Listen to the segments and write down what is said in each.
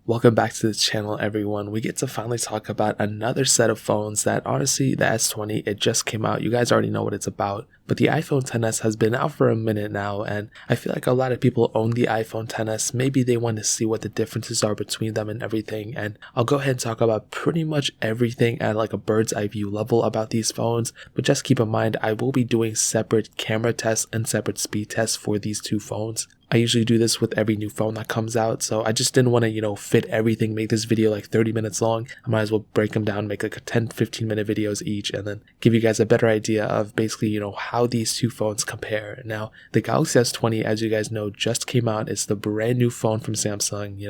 Welcome back to the channel, everyone. We get to finally talk about another set of phones that honestly, the S20, it just came out. You guys already know what it's about. But the iPhone XS has been out for a minute now, and I feel like a lot of people own the iPhone XS. Maybe they want to see what the differences are between them and everything. And I'll go ahead and talk about pretty much everything at like a bird's eye view level about these phones. But just keep in mind, I will be doing separate camera tests and separate speed tests for these two phones. I usually do this with every new phone that comes out, so I just didn't want to, fit everything, make this video like 30 minutes long. I might as well break them down, make like a 10-15 minute videos each, and then give you guys a better idea of basically, how these two phones compare. Now, the Galaxy S20, as you guys know, just came out. It's the brand new phone from Samsung,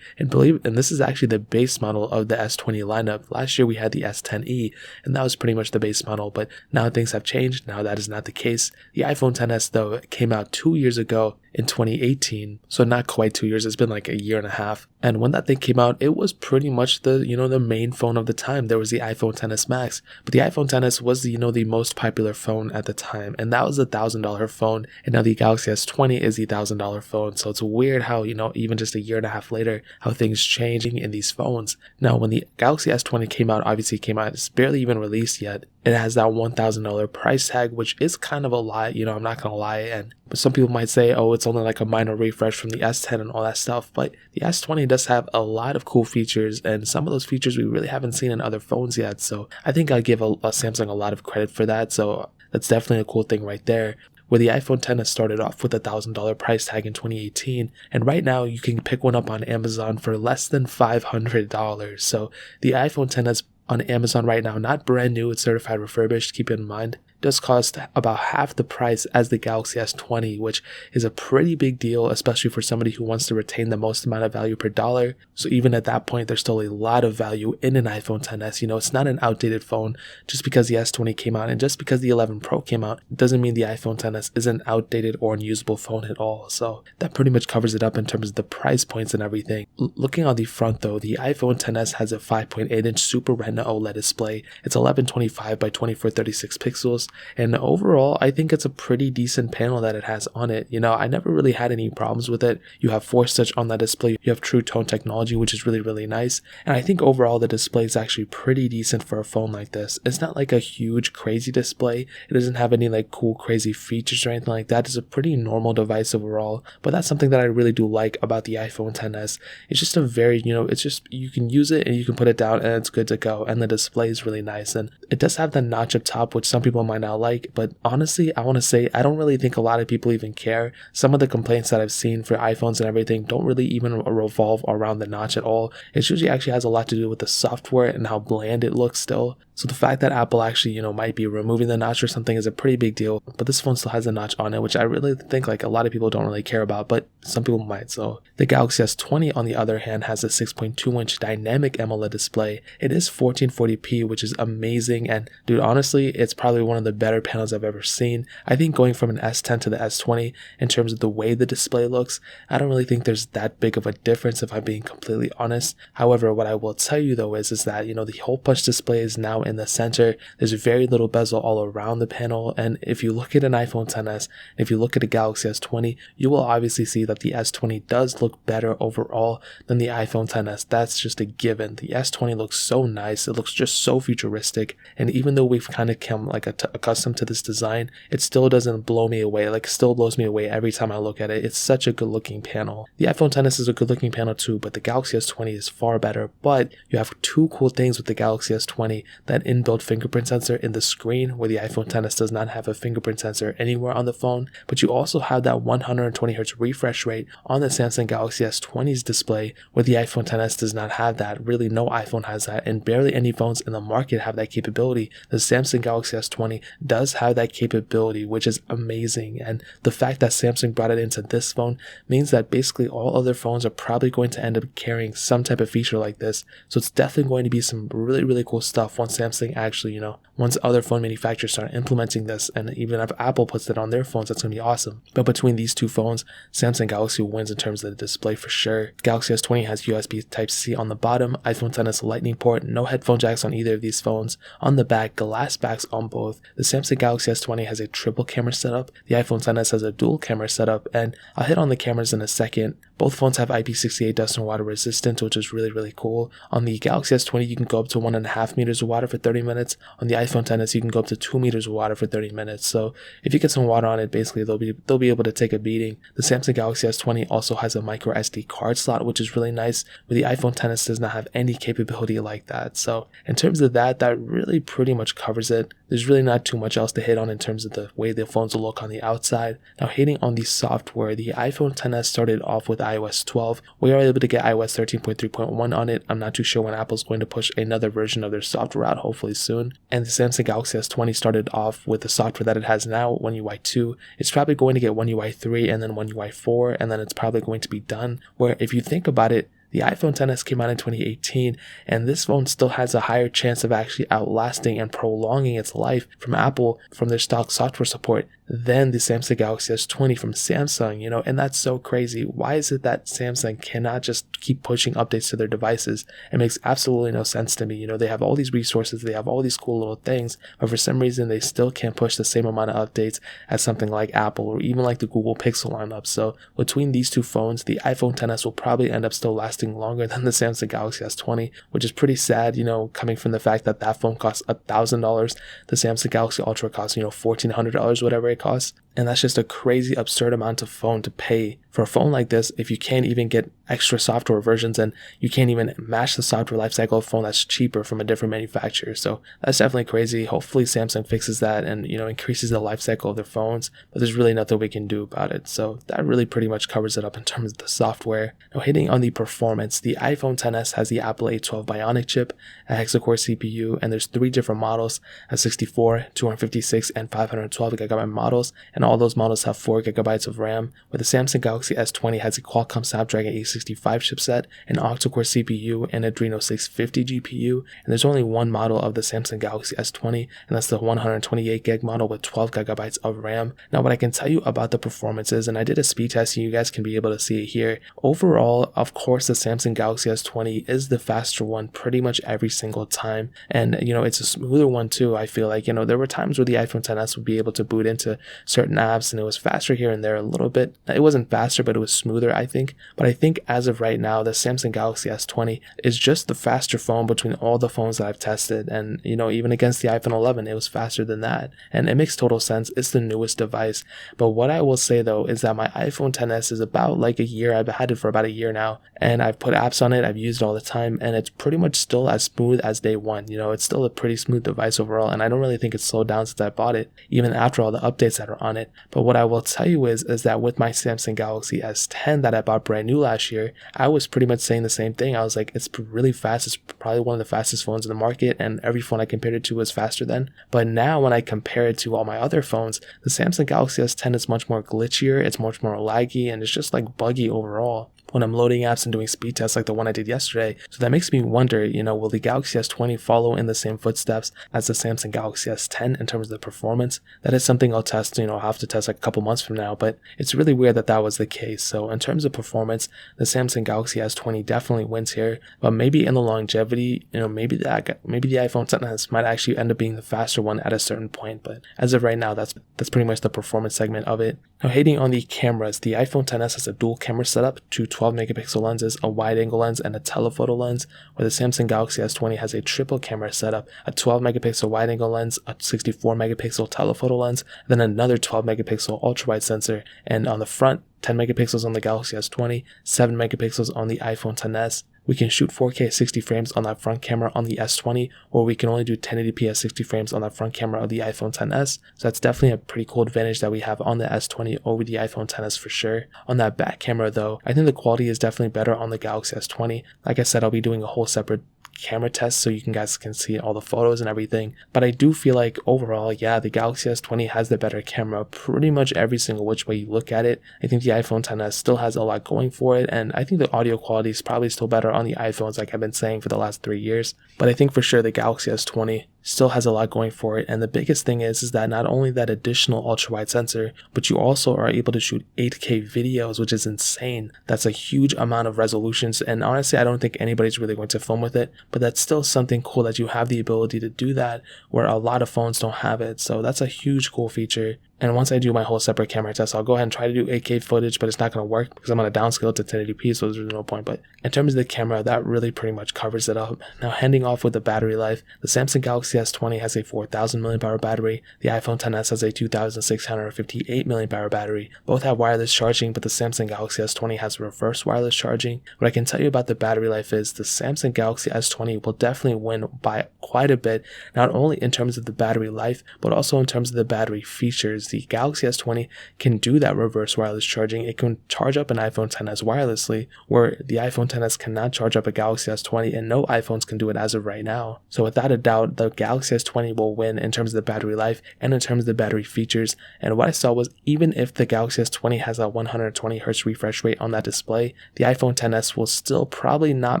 and this is actually the base model of the S20 lineup. Last year we had the S10e, and that was pretty much the base model, but now things have changed. Now that is not the case. The iPhone XS, though, came out 2 years ago in 2018, so not quite 2 years. It's been like a year and a half. And when that thing came out, it was pretty much the the main phone of the time. There was the iPhone XS Max, but the iPhone XS was the most popular phone at the time, and that was a $1,000 phone. And now the Galaxy S20 is the $1,000 phone. So it's weird how even just a year and a half later, how things changing in these phones. Now, when the Galaxy S20 came out, obviously it came out, it's barely even released yet. It has that $1,000 price tag, which is kind of a lot. I'm not gonna lie, but some people might say, oh, it's only like a minor refresh from the S10 and all that stuff. But the S20 does have a lot of cool features, and some of those features we really haven't seen in other phones yet. So I think I give a Samsung a lot of credit for that. So that's definitely a cool thing right there. Where the iPhone XS started off with a $1,000 price tag in 2018, and right now you can pick one up on Amazon for less than $500. So the iPhone XS on Amazon right now, not brand new, it's certified refurbished, keep it in mind, does cost about half the price as the Galaxy S20, which is a pretty big deal, especially for somebody who wants to retain the most amount of value per dollar. So even at that point, there's still a lot of value in an iPhone XS. It's not an outdated phone. Just because the S20 came out and just because the 11 Pro came out, it doesn't mean the iPhone XS is an outdated or unusable phone at all. So that pretty much covers it up in terms of the price points and everything. Looking on the front though, the iPhone XS has a 5.8-inch Super Retina OLED display. It's 1125 by 2436 pixels. And overall, I think it's a pretty decent panel that it has on it. I never really had any problems with it. You have Force Touch on that display. You have True Tone technology, which is really, really nice. And I think overall, the display is actually pretty decent for a phone like this. It's not like a huge, crazy display. It doesn't have any like cool, crazy features or anything like that. It's a pretty normal device overall. But that's something that I really do like about the iPhone XS. It's just a very, it's just, you can use it and you can put it down and it's good to go. And the display is really nice. And it does have the notch up top, which some people might not like, but honestly, I want to say I don't really think a lot of people even care. Some of the complaints that I've seen for iPhones and everything don't really even revolve around the notch at all. It usually actually has a lot to do with the software and how bland it looks still. So the fact that Apple actually, might be removing the notch or something is a pretty big deal, but this phone still has a notch on it, which I really think like a lot of people don't really care about, but some people might. So the Galaxy S20 on the other hand has a 6.2-inch dynamic AMOLED display. It is 1440p, which is amazing, and dude, honestly, it's probably one of the better panels I've ever seen. I think going from an S10 to the S20 in terms of the way the display looks, I don't really think there's that big of a difference if I'm being completely honest. However, what I will tell you though is that, the hole punch display is now in the center. There's very little bezel all around the panel, and if you look at an iPhone XS, if you look at a Galaxy S20, you will obviously see that the S20 does look better overall than the iPhone XS. That's just a given. The S20 looks so nice. It looks just so futuristic, and even though we've kind of come like accustomed to this design, it still doesn't blow me away. Like, still blows me away every time I look at it. It's such a good looking panel. The iPhone XS is a good looking panel too, but the Galaxy S20 is far better. But you have two cool things with the Galaxy S20: that inbuilt fingerprint sensor in the screen, where the iPhone XS does not have a fingerprint sensor anywhere on the phone, but you also have that 120Hz refresh rate on the Samsung Galaxy S20's display, where the iPhone XS does not have that. Really, no iPhone has that, and barely any phones in the market have that capability. The Samsung Galaxy S20 does have that capability, which is amazing, and the fact that Samsung brought it into this phone means that basically all other phones are probably going to end up carrying some type of feature like this. So it's definitely going to be some really, really cool stuff once Samsung actually, once other phone manufacturers start implementing this, and even if Apple puts it on their phones, that's going to be awesome. But between these two phones, Samsung Galaxy wins in terms of the display for sure. Galaxy S20 has USB Type-C on the bottom, iPhone XS Lightning port, no headphone jacks on either of these phones. On the back, glass backs on both. The Samsung Galaxy S20 has a triple camera setup, the iPhone XS has a dual camera setup, and I'll hit on the cameras in a second, Both phones have IP68 dust and water resistance, which is really cool. On the Galaxy S20, you can go up to 1.5 meters of water for 30 minutes. On the iPhone XS, you can go up to 2 meters of water for 30 minutes. So if you get some water on it, basically they'll be able to take a beating. The Samsung Galaxy S20 also has a micro SD card slot, which is really nice, but the iPhone XS does not have any capability like that. So in terms of that really pretty much covers it. There's really not too much else to hit on in terms of the way the phones will look on the outside. Now, hitting on the software, the iPhone XS started off with iOS 12. We are able to get iOS 13.3.1 on it. I'm not too sure when Apple's going to push another version of their software out, hopefully soon. And the Samsung Galaxy S20 started off with the software that it has now, One UI 2. It's probably going to get One UI 3 and then One UI 4, and then it's probably going to be done. Where if you think about it, the iPhone XS came out in 2018, and this phone still has a higher chance of actually outlasting and prolonging its life from Apple from their stock software support than the Samsung Galaxy S20 from Samsung, and that's so crazy. Why is it that Samsung cannot just keep pushing updates to their devices? It makes absolutely no sense to me. They have all these resources, they have all these cool little things, but for some reason they still can't push the same amount of updates as something like Apple or even like the Google Pixel lineup. So between these two phones, the iPhone XS will probably end up still lasting longer than the Samsung Galaxy S20, which is pretty sad, coming from the fact that that phone costs $1,000. The Samsung Galaxy Ultra costs, $1,400, whatever it costs. And that's just a crazy, absurd amount of phone to pay for a phone like this if you can't even get extra software versions and you can't even match the software lifecycle of a phone that's cheaper from a different manufacturer. So that's definitely crazy. Hopefully Samsung fixes that and, increases the lifecycle of their phones, but there's really nothing we can do about it. So that really pretty much covers it up in terms of the software. Now, hitting on the performance, the iPhone XS has the Apple A12 Bionic chip, a hexa-core CPU, and there's 3 different models, a 64, 256, and 512 gigabyte models, and all those models have 4 gigabytes of RAM, where the Samsung Galaxy S20 has a Qualcomm Snapdragon 865 chipset, an octa-core CPU, and Adreno 650 GPU, and there's only one model of the Samsung Galaxy S20, and that's the 128 gig model with 12 gigabytes of RAM. Now, what I can tell you about the performances, and I did a speed test, and you guys can be able to see it here. Overall, of course, the Samsung Galaxy S20 is the faster one pretty much every single time, and it's a smoother one too. I feel like there were times where the iPhone XS would be able to boot into certain apps and it was faster here and there a little bit. It wasn't faster, but it was smoother, I think. But I think as of right now, the Samsung Galaxy S20 is just the faster phone between all the phones that I've tested, and even against the iPhone 11 it was faster than that, and it makes total sense. It's the newest device. But what I will say though is that my iPhone XS is about like a year. I've had it for about a year now, and I've put apps on it, I've used it all the time, and it's pretty much still as smooth as day one. It's still a pretty smooth device overall, and I don't really think it's slowed down since I bought it, even after all the updates that are on it. But what I will tell you is that with my Samsung Galaxy S10 that I bought brand new last year, I was pretty much saying the same thing. I was like, it's really fast. It's probably one of the fastest phones in the market, and every phone I compared it to was faster then. But now when I compare it to all my other phones, the Samsung Galaxy S10 is much more glitchier, it's much more laggy, and it's just like buggy overall when I'm loading apps and doing speed tests like the one I did yesterday. So that makes me wonder, will the Galaxy S20 follow in the same footsteps as the Samsung Galaxy S10 in terms of the performance? That is something I'll test, I'll have to test like a couple months from now, but it's really weird that was the case. So in terms of performance, the Samsung Galaxy S20 definitely wins here, but maybe in the longevity, maybe the iPhone XS might actually end up being the faster one at a certain point, but as of right now, that's pretty much the performance segment of it. Now, hating on the cameras, the iPhone XS has a dual camera setup, 2 12 megapixel lenses, a wide angle lens, and a telephoto lens, where the Samsung Galaxy S20 has a triple camera setup, a 12 megapixel wide angle lens, a 64 megapixel telephoto lens, then another 12 megapixel ultra wide sensor, and on the front, 10 megapixels on the Galaxy S20, 7 megapixels on the iPhone XS. We can shoot 4K at 60 frames on that front camera on the S20, or we can only do 1080p at 60 frames on that front camera of the iPhone XS. So that's definitely a pretty cool advantage that we have on the S20 over the iPhone XS for sure. On that back camera though, I think the quality is definitely better on the Galaxy S20. Like I said, I'll be doing a whole separate camera test so you guys can see all the photos and everything, but I do feel like overall, yeah, the Galaxy S20 has the better camera pretty much every single which way you look at it. I think the iPhone XS still has a lot going for it, and I think the audio quality is probably still better on the iPhones, like I've been saying for the last 3 years. But I think for sure the Galaxy S20 still has a lot going for it, and the biggest thing is that not only that additional ultra-wide sensor, but you also are able to shoot 8K videos, which is insane. That's a huge amount of resolutions, and honestly I don't think anybody's really going to film with it, but that's still something cool that you have the ability to do that where a lot of phones don't have it. So that's a huge cool feature. And once I do my whole separate camera test, I'll go ahead and try to do 8K footage, but it's not going to work because I'm going to downscale it to 1080p, so there's no point. But in terms of the camera, that really pretty much covers it up. Now, ending off with the battery life, the Samsung Galaxy S20 has a 4,000 mAh battery. The iPhone XS has a 2,658 mAh battery. Both have wireless charging, but the Samsung Galaxy S20 has reverse wireless charging. What I can tell you about the battery life is the Samsung Galaxy S20 will definitely win by quite a bit, not only in terms of the battery life, but also in terms of the battery features. The Galaxy S20 can do that reverse wireless charging. It can charge up an iPhone XS wirelessly, where the iPhone XS cannot charge up a Galaxy S20, and no iPhones can do it as of right now. So without a doubt, the Galaxy S20 will win in terms of the battery life and in terms of the battery features. And what I saw was, even if the Galaxy S20 has a 120Hz refresh rate on that display, the iPhone XS will still probably not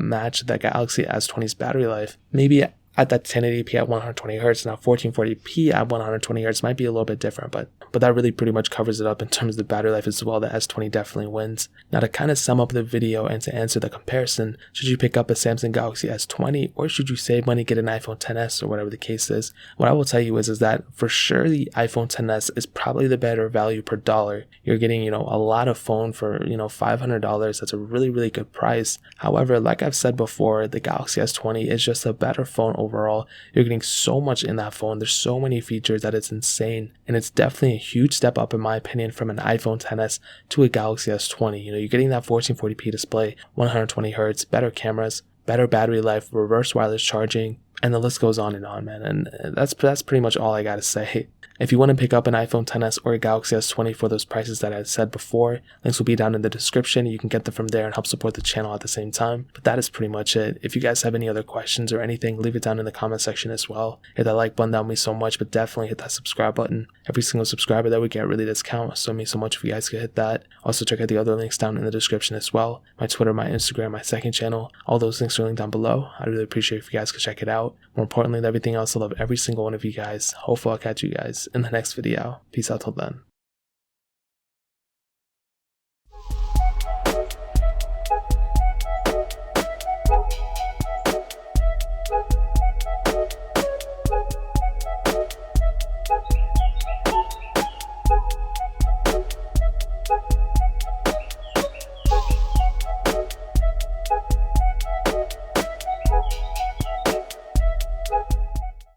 match the Galaxy S20's battery life. Maybe at that 1080p at 120Hz. Now 1440p at 120Hz might be a little bit different, but that really pretty much covers it up in terms of the battery life as well. The S20 definitely wins. Now, to kind of sum up the video and to answer the comparison, should you pick up a Samsung Galaxy S20 or should you save money, get an iPhone XS or whatever the case is? What I will tell you is that for sure the iPhone XS is probably the better value per dollar. You're getting, a lot of phone for, $500. That's a really, really good price. However, like I've said before, the Galaxy S20 is just a better phone overall. You're getting so much in that phone. There's so many features that it's insane, and it's definitely a huge step up in my opinion from an iPhone XS to a Galaxy S20. You're getting that 1440p display, 120Hz, better cameras, better battery life, reverse wireless charging, and the list goes on, man. And that's pretty much all I gotta say. If you want to pick up an iPhone XS or a Galaxy S20 for those prices that I said before, links will be down in the description. You can get them from there and help support the channel at the same time. But that is pretty much it. If you guys have any other questions or anything, leave it down in the comment section as well. Hit that like button, that would mean so much, but definitely hit that subscribe button. Every single subscriber that we get really does count, so it means so much if you guys could hit that. Also, check out the other links down in the description as well. My Twitter, my Instagram, my second channel, all those links are linked down below. I'd really appreciate if you guys could check it out. More importantly than everything else, I love every single one of you guys. Hopefully I'll catch you guys in the next video. Peace out till then.